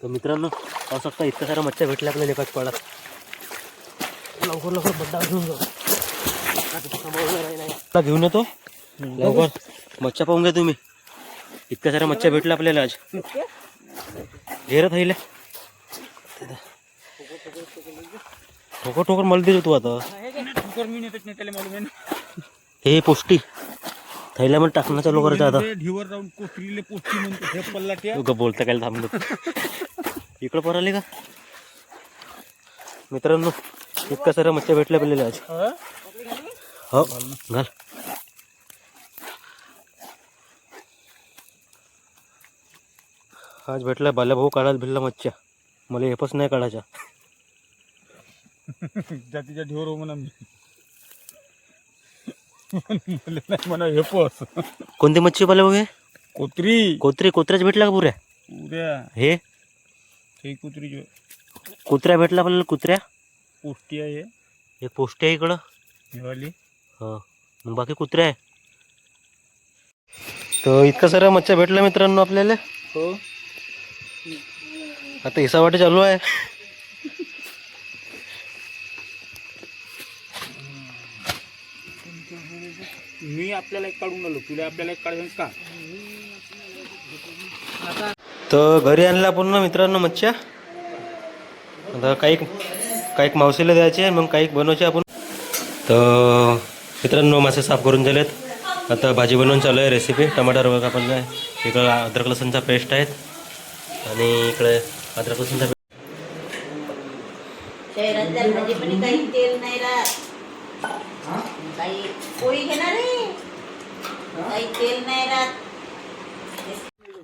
तर मित्रांनो पाहू शकता इतक्या साऱ्या मच्छ्या भेटल्या आपल्याला एकाच पाळात. लवकर लवकर बड्डा घेऊन जाऊ. घेऊन येतो लवकर. मच्छ्या पाहून घ्या तुम्ही. इतक्या साऱ्या मच्छ्या भेटल्या आपल्याला आज. घेरत राहिल्या ठोकर ठोकर मला देतो तू आता. हे पोष्टी थैल्यामध्ये टाकणं चालू करायचं आता. बोलता काय थांबलो. इकडं पराले का मित्रांनो इतक्या साऱ्या मच्छ्या भेटल्या आपल्याला आज. हो घाल. आज भेटला बाल्या भाऊ काढायला भेटला मच्छ्या. मला हेपच नाही काढायच्या. जातीच्या ढेवर म्हणा म्हणा हेपस. कोणती मच्छी बाल्या भाऊ हे? कोत्री. कोत्र्याच भेटला का पुऱ्या? पुऱ्या हे कुत्री कुत्र्या भेटला आपल्याला. कुत्र्या पोष्टी आहे. एक पोष्टी आहे इकडं. हिवाली हो मग बाकी कुत्र्या आहे. तर इतकं साऱ्या मच्छ्या भेटल्या मित्रांनो आपल्याला. हो आता हिसावाटे चालू आहे. मी आपल्याला एक काढून आलो. तुला आपल्याला एक काढून का. तर घरी आणला आपण ना मित्रांनो मच्छ्या. आता काही मावशीला द्यायचे मग काही बनवायचे आपण. तर मित्रांनो मासे साफ करून झालेत. आता भाजी बनवून चालू आहे. रेसिपी टमाटर वगैरे आपण आहे. इकडं अद्रक लसूणचा पेस्ट आहेत आणि इकडे अद्रक लसूणचा काही तेल नाही राहत. काही पोळी घेणार आहे काही तेल नाही राहत.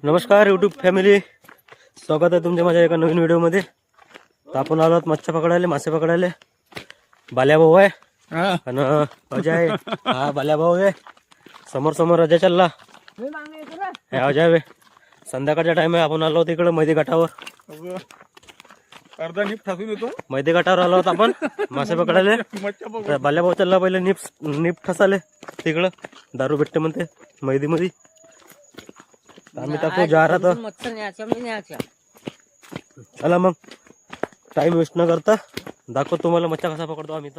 नमस्कार यूट्यूब फॅमिली, स्वागत आहे तुमच्या माझ्या एका नवीन व्हिडिओमध्ये. तर आपण आलो मच्छ्या पकडायला, मासे पकडायला. बाल्या भाऊ आहे आणि अजय आहे. हा बाल्या भाऊ आहे. समोर समोर अजय चालला. हे अजय आहे. संध्याकाळच्या टाइम आहे. आपण आलो होतो इकडं मैदी घाटावर. अर्धा निप ठासून येतो. मैदी घाटावर आलो होतो आपण मासे पकडायला. बाल्या भाऊ चालला पहिले निप ठसाले तिकडं. दारू भेटते म्हणते मैदी मध्ये. आम्ही टाकू जा राहत. चला मग टाइम वेस्ट न करता दाखवतो तुम्हाला मच्छा कसा पकडतो आम्ही.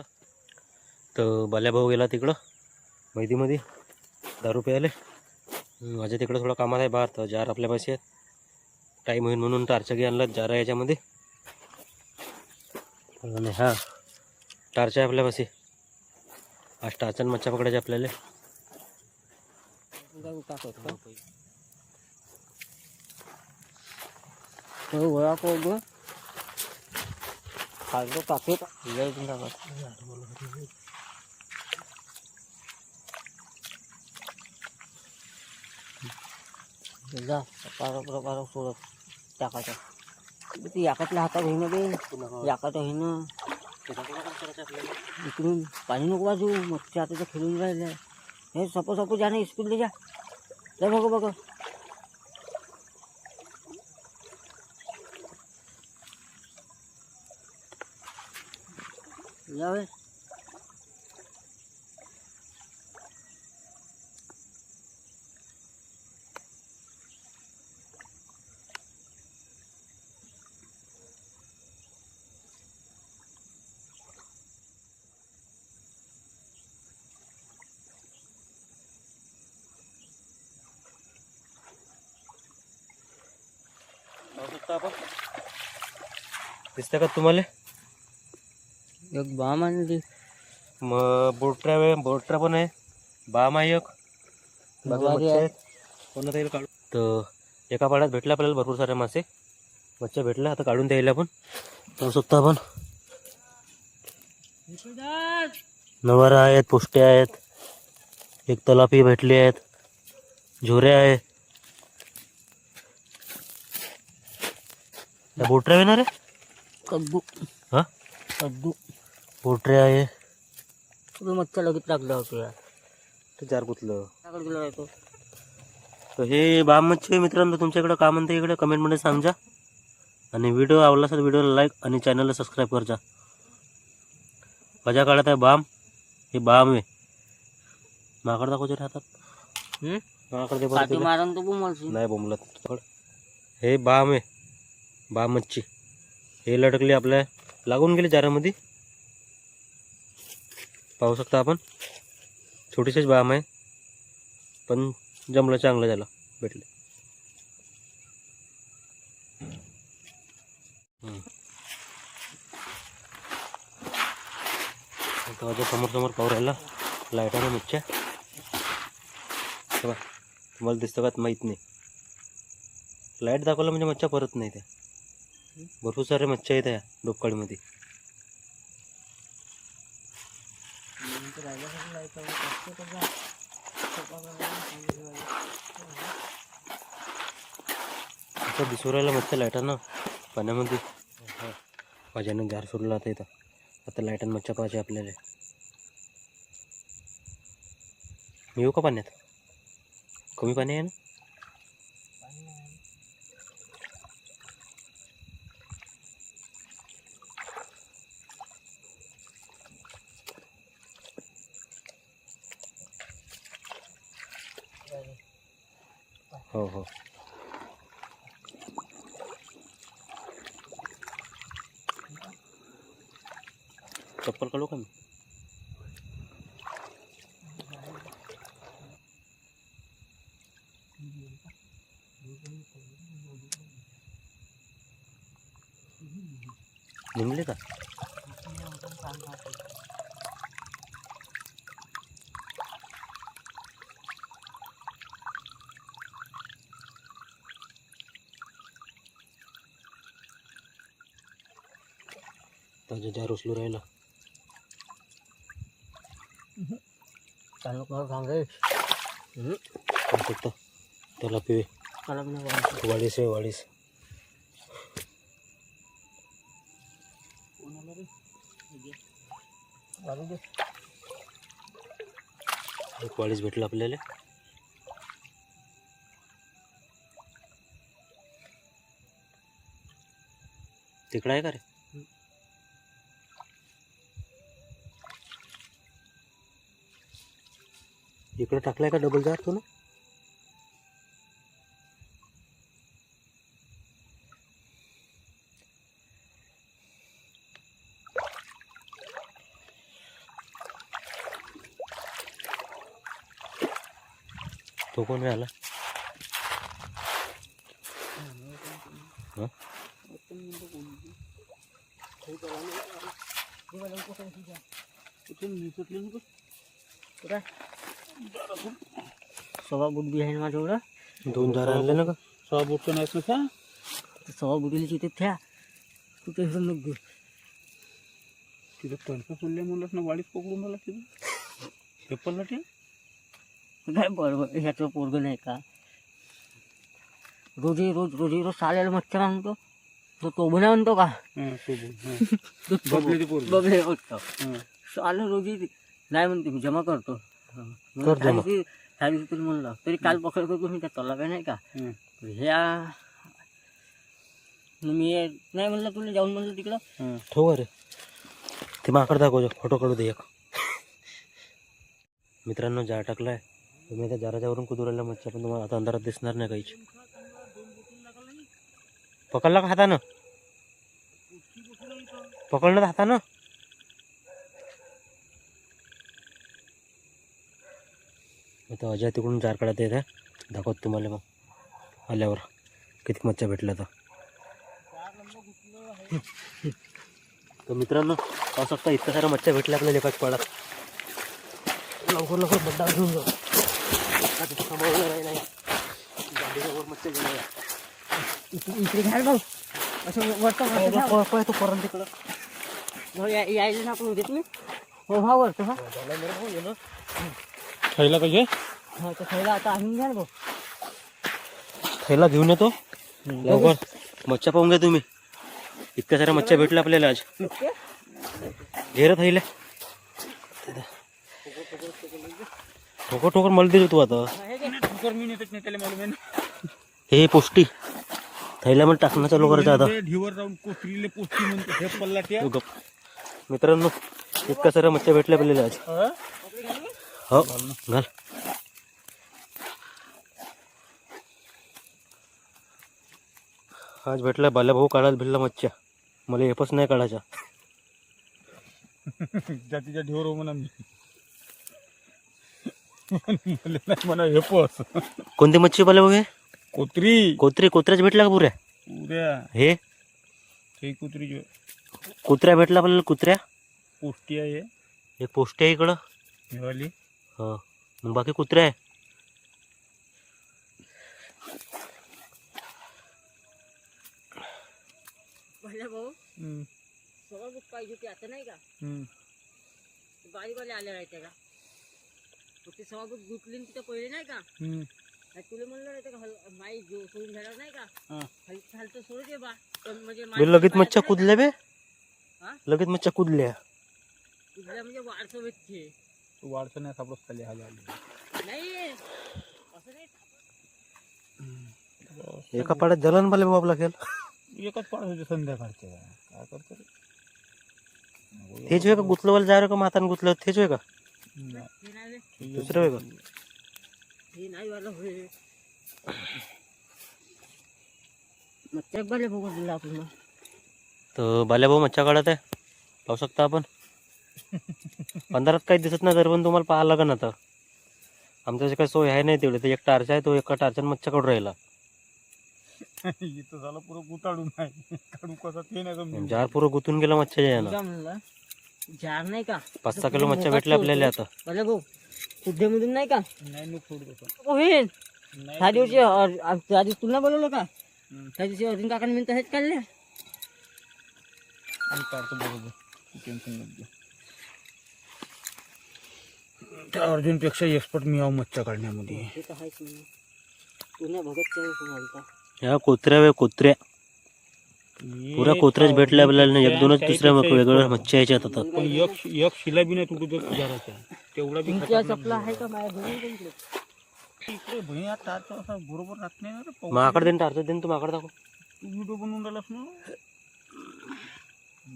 तर बाल्या भाऊ गेला तिकडं मैदीमध्ये दारू प्यायले. माझ्या तिकडं थोडं कामात आहे बाहेर. तर जार आपल्या पाशी आहेत. टाईम होईल म्हणून टार्चा घे आणला. जार आहे याच्यामध्ये. आणि हा टार्च आहे आपल्या पाशी. आज टार्चन मच्छा पकडायचे आपल्याला. सोडत टाकायचं. याकातल्या हातात होईन बे. याकात होईन इकडून पाणी नको वाजू. मच्छ्या आता खेळून राहिल्या. हे सपो जा ना स्कूलला जा. जा बघ जावे. दिसतं का तुम्हाला? एक बाम आणली. मग बोट्रा पण आहे. बाम आहे एक. कोणता येईल काढू. तर एका पाड्यात भेटला आपल्याला भरपूर सारे मासे. मच्छ्या भेटल्या. आता काढून द्यायला आपण. पाहू शकतो आपण. नवारा आहेत, पोष्टे आहेत, एक तलापी भेटली आहेत, झोऱ्या आहे. बोट्रा येणार आहे. कद्दू. हा कद्दू बोट्रे आहे. मच्छा लगेच टाकलं होतं. ते चार कुतलं. गेला तो. तर हे बाम मच्छी मित्रांनो तुमच्याकडे का म्हणते इकडे कमेंटमध्ये सांगा. आणि व्हिडिओ आवडला असेल व्हिडिओला लाईक आणि चॅनलला सबस्क्राईब करजा. माझ्या काळात आहे बाम. हे बाम आहे. माकड दाखवचे राहतात. माकड मारून तो बुमलशी नाही बोंबलत. हे बाम आहे. बा मच्छी हे लटकले आपल्या लागून गेले जारामध्ये. पाहू शकता आपण छोटीशीच बाम आहे पण जमलं चांगलं झालं भेटले. आता समोर पाहू राहिला लाईटाने मच्छ्या बघा. तुम्हाला दिसतं का माहीत नाही. लाईट दाखवलं म्हणजे मच्छ्या परत नाही त्या. भरपूर सारे मच्छ्या आहेत या डोबकाळीमध्ये. आता दिसू राहिला मच्छ्या लाईटानं पाण्यामध्ये. माझ्यानं जार सोडला आता इथं. आता लाईटानं मच्छ्या पाहिजे आपल्याला. मी येऊ का पाण्यात? कमी पाणी आहे ना. हो हो चप्पल काढू का मी? निघले का? ताजा जार उचलू राहिला. चालू कर सांगे फक्त त्याला पिवे वाढीस आहे वाढीस. एक वाढीस भेटलं आपल्याला. तिकडं आहे का रे? इकडं टाकलाय का डबल जार तू ना? तो कोण आला? सव्वा बुट बी आहे ना माझ्याकडं. 2 जार आणले ना का? सहा बोटचं नाहीच ना का? सव्वा बुटीला तिथे थ्या तू ते नको घेऊ. तिथं तडका सोडल्या म्हणलंच ना वाडीत पकडून आला तिथं. पेपरला ते काय बरोबर ह्याचं पोरगं नाही का? रोजी साल्याला मच्छर आणतो तो बना म्हणतो का? बबले म्हणतो साला रोजी नाही म्हणते मी जमा करतो. तरी म्हणलं तरी काल पकडतो तुम्ही त्या तलाव्या नाही का ह्या मी नाही म्हणलं तुला जाऊन म्हणलं तिकडं ठेव रे. ते माकड दाखव फोटो काढू दे एक. मित्रांनो जार टाकलाय. तुम्ही त्या जाराच्यावरून कुदू राहिला मच्छ्या पण तुम्हाला आता अंधारात दिसणार नाही काहीच. पकडला का हातानं? पकडलं तर हातानं. आता अजय तिकडून जार काढत येत आहे. दाखवत तुम्हाला मग आल्यावर किती मच्छ्या भेटल्या तर मित्रांनो पाहू शकता इतक्या साऱ्या मच्छ्या भेटल्या आपल्याला एकाच पाडात. लवकर बड्डा घेऊन जाऊ. तिथं सांभाळलं राही नाही गाडीवर मच्छ्या घेऊन इकडे घ्याल भाऊ असं वरतं तू परत तिकडं यायला ना आपण घेतली हो भाऊ वरतं हा खायला पाहिजे. हा तर खायला आता आणून घ्या भाऊ. थैला घेऊन येतो लवकर. मच्छ्या पाहून घ्या तुम्ही. इतक्या साऱ्या मच्छ्या भेटल्या आपल्याला आज. घेर थैल्या ठोकर मला दे तू आता. हे पोस्टी थैल्या मध्ये टाकणं चालू करायचं आता. ढीवर जाऊन कोथरीले पोस्टी म्हणतो हे पल्ला त्या. मित्रांनो इतक्या साऱ्या मच्छ्या भेटल्या आपल्याला आज. हो घाल. आज भेटला बाल्या भाऊ काढायला भेटला मच्छ्या. मला हेपच नाही काढायचा. जातीच्या ढेवर हो म्हणा मी. मला नाही म्हणा हेपस. कोणती मच्छी बाल्या भाऊ हे? कोत्री. कोत्र्याच भेटला का पुऱ्या? उद्या हे हे कुत्री जो कुत्र्या भेटला आपल्याला. कुत्र्या पोष्टी आहे एक पोष्टी आहे इकडं. मिळाली. हा मग बाकी कुत्र्या आहे. भाऊ सगळं बुक पाहिजे होती आता नाही का बारीवाले आले राहते का ते सगळं बुक गुतली तिथे पहिले नाही का तुला म्हणलं राहते का माई जो सोडून झाला नाही का खालचं सोडू दे बा म्हणजे लगेच मच्छ्या कुदल्या बे. हा? लगेच मच्छ्या कुदल्या. कुठल्या म्हणजे वाढसं भेटते वाढतं नाही सापडत खाली हा नाही असं नाही. एका पाड्यात झाला ना बाल्या भाऊ आपला खेळ. एकच पाड होते संध्याकाळचे. काय करतो रे? तेच होय का गुतलवायला जाय का मातान गुतलं तेच होय का नाही. हे नाही रे. दुसरं होय का? हे नाही वाला होय मच्छ्या बाले बघू दिला आपण. तर बाल्या भाऊ मच्छ्या काढत आहे. पाहू शकता आपण. अंधारात काही दिसत नाही तर पण तुम्हाला पाहायला लागेल आता. आमच्याशी काही सोय आहे नाही तेवढे. तर एक टार्च आहे तो एका टार्चाने मच्छ्या काढून राहिला. इथं झालं पुरं गुताडून नाही काढू कसा ते नाही समजून. जार पुरं गुतून गेला मच्छ्या यानं. म्हणलं जार नाही का 5-6 किलो मच्छ्या भेटल्या आपल्याला आता. बाले भाऊ कुड्डेमधून नाही का नाही नुक सोडू तसं. होईल नाही त्या दिवशी त्या दिवशी तुला बोलवलं का त्या दिवशी अर्जुन काकांनी मी तसेच काढले. आणि काढतो बरोबर. टेन्शन नको. त्या अर्जुनपेक्षा एक्सपर्ट मी आहो मच्छ्या काढण्यामध्ये. ते तर आहेच म्हणून पुण्या भगतच्या घालता ह्या कोत्र्या पुऱ्या कोत्र्याच भेटल्या आपल्याला. एक दोनच दुसऱ्या वेगवेगळ्या मच्छ्या याच्यात आता. पण एक शिला बी नाही तुटू देत जाराच्या. तेवढा बी तुमच्या चपला आहे का माझ्या घरी इकडे भैया टाच असा बरोबर राहत नाही ना रे. माकड देईन टार्च देईन तू माकड दाखव. तू व्हिडिओ बनवून राहिलास ना.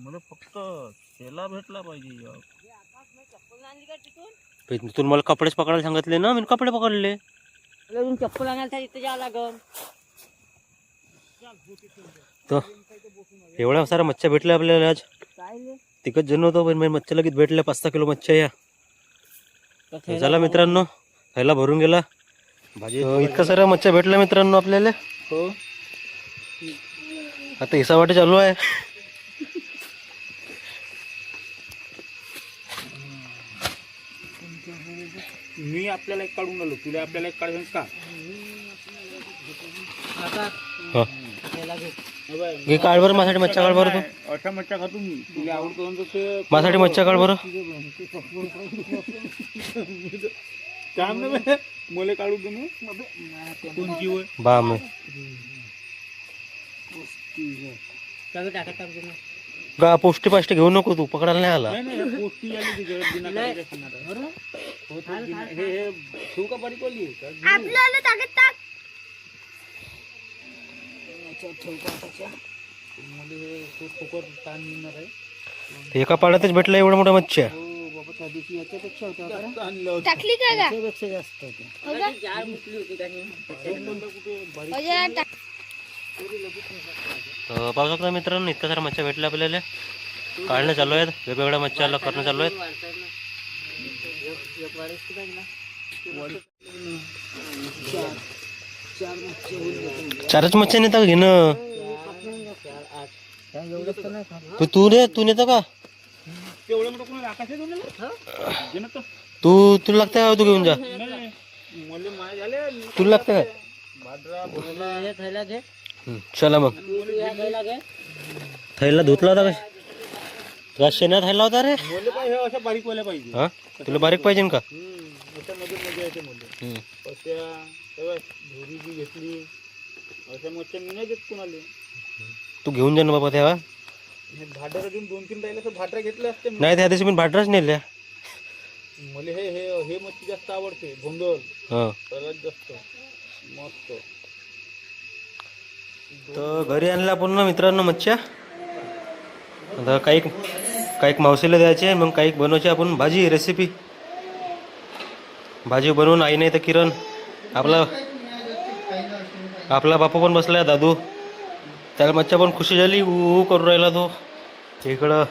मला फक्त शेला भेटला पाहिजे. तुम्ही मला कपडेच पकडायला सांगितले ना. मी कपडे पकडले. अजून चप्पल आणायला इथे जावं लागल. तर एवढ्या साऱ्या मच्छ्या भेटल्या आपल्याला आज. काय रे? तिकच जण होतो पण मच्छ्या लगेच भेटल्या. 5-6 किलो मच्छ्या या. चला मित्रांनो खायला भरून गेला भाजी. इतक्या साऱ्या मच्छ्या भेटल्या मित्रांनो आपल्याला. हो आता हिसाबाटे चालू आहे. मी आपल्याला एक काढून आलो. तुला आपल्याला एक काढून का हो. घे काढ बरं माझ्यासाठी मच्छ्या काढ बरं. तू अशा मच्छ्या खातो मी. तुला आवडतो ते माझ्यासाठी मच्छ्या काढ बरं. काम नाही मला काढू दे ना. कोणची होय बाम गा पोष्टी पाष्टी घेऊ नको तू. पकडायला नाही आला. नाही नाही पोस्टी आली ती जरा बिना काढायच्या खाणार. हे ठेवू का बारीक वाली आपल्याला टाकत टाक मध्ये हे कुकर ताण मिळणार आहे. एका पाड्यातच भेटला एवढ्या मोठ्या मच्छ्या. हो बाबा त्या दिवशी याच्यापेक्षा होत्या टाकली का याच्यापेक्षा जास्त होती. जार मुकली होती का पाहू शकता मित्रांनो इतक्या साऱ्या मच्छ्या भेटल्या आपल्याला. काढणं चालू आहेत. वेगवेगळ्या मच्छ्या करणं चालू आहेत. चारच मच्छ्या नेता का घेणं. तू नेता का तेवढं मोठं कोणी आकाशात तू तुला लागतं का. तू घेऊन जा. मला माय झाले तुला लागतं काय. थैला घे. चला मग थैला घे. थैला धुतला होता का शेणात थैला होता रे. मला काय हे अशा बारीक वाल्या पाहिजे. हा तुला बारीक पाहिजे का. त्याच्यामध्ये मजा येते मला. अशा तेव्हा धुरी जी घेतली अशा मच्छ्या मी नाही देत कोणाला. तू घेऊन जा ना बाबा तेव्हा. हे भाडर अजून 2-3 राहिले तर भाडरा घेतले असते. नाही त्या दिवशी मी भाटराच नेल्या. मला हे हे हे मच्छी जास्त आवडते. भोंगल हा सगळ्यात जास्त मस्त. तर घरी आणल्या पूर्ण मित्रांनो मच्छ्या. आता काही मावशीला द्यायचे मग काही बनवायचे आपण भाजी रेसिपी. भाजी बनवून आई नाही तर किरण आपला बापू पण बसलाय दादू. त्याला मच्छा पण खुशी झाली, ऊ करून राहिला तो इकडं.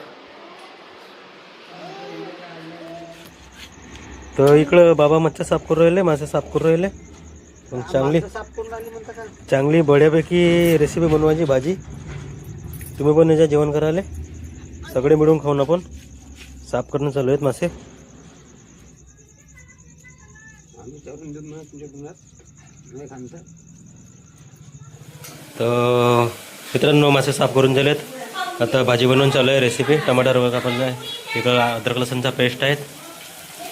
तर इकडं बाबा मच्छा साफ करून राहिले, मासे साफ करून राहिले. पण चांगली चांगली बढ्यापैकी रेसिपी बनवायची भाजी. तुम्ही पण याच्या जेवण करायला सगळे मिळून खाऊन आपण. साफ करणं चालू आहेत मासे. तर मित्रांनो मासे साफ करून झालेत. आता भाजी बनवून चालू आहे. रेसिपी टमाटर वगैरे आपण इकडं अद्रक लसूणचा पेस्ट आहेत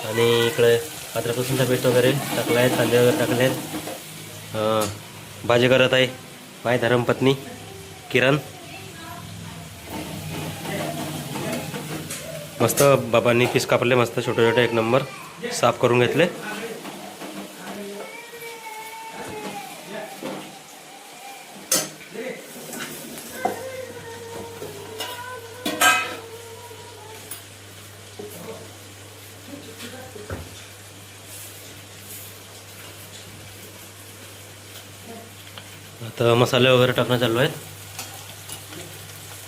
आणि इकडे अद्रक लसूणचा पेस्ट वगैरे टाकला आहे, कांदे वगैरे टाकले आहेत. भाजी करत आहे माझी धर्मपत्नी किरण. मस्त बाबांनी पीस कापले, मस्त छोटे छोटे, एक नंबर साफ करून घेतले. आता मसाले वगैरे टाकणं चालू आहेत.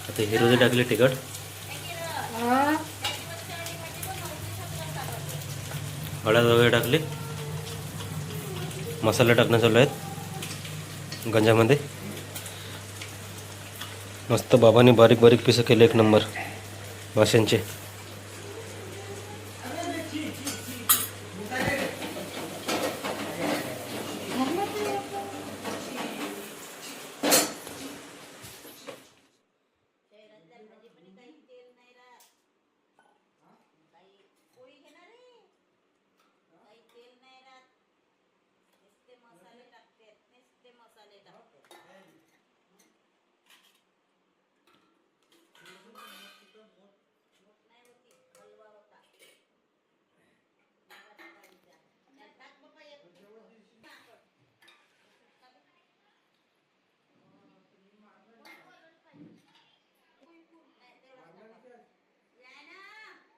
आता हिरोजी टाकली तिखट, हळद वगैरे टाकली. मसाले टाकणं चालू आहेत गंजामध्ये. मस्त बाबांनी बारीक बारीक पीस केले, एक नंबर माशांचे.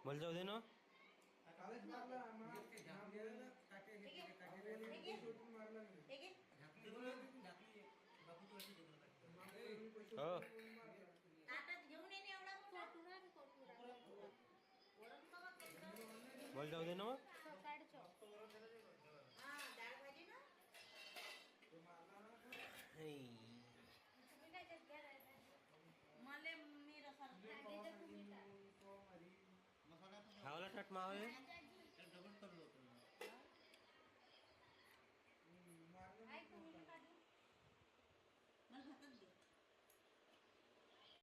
मला जाऊ दे ना. हो मला जाऊ दे ना. खावला टाट मावले.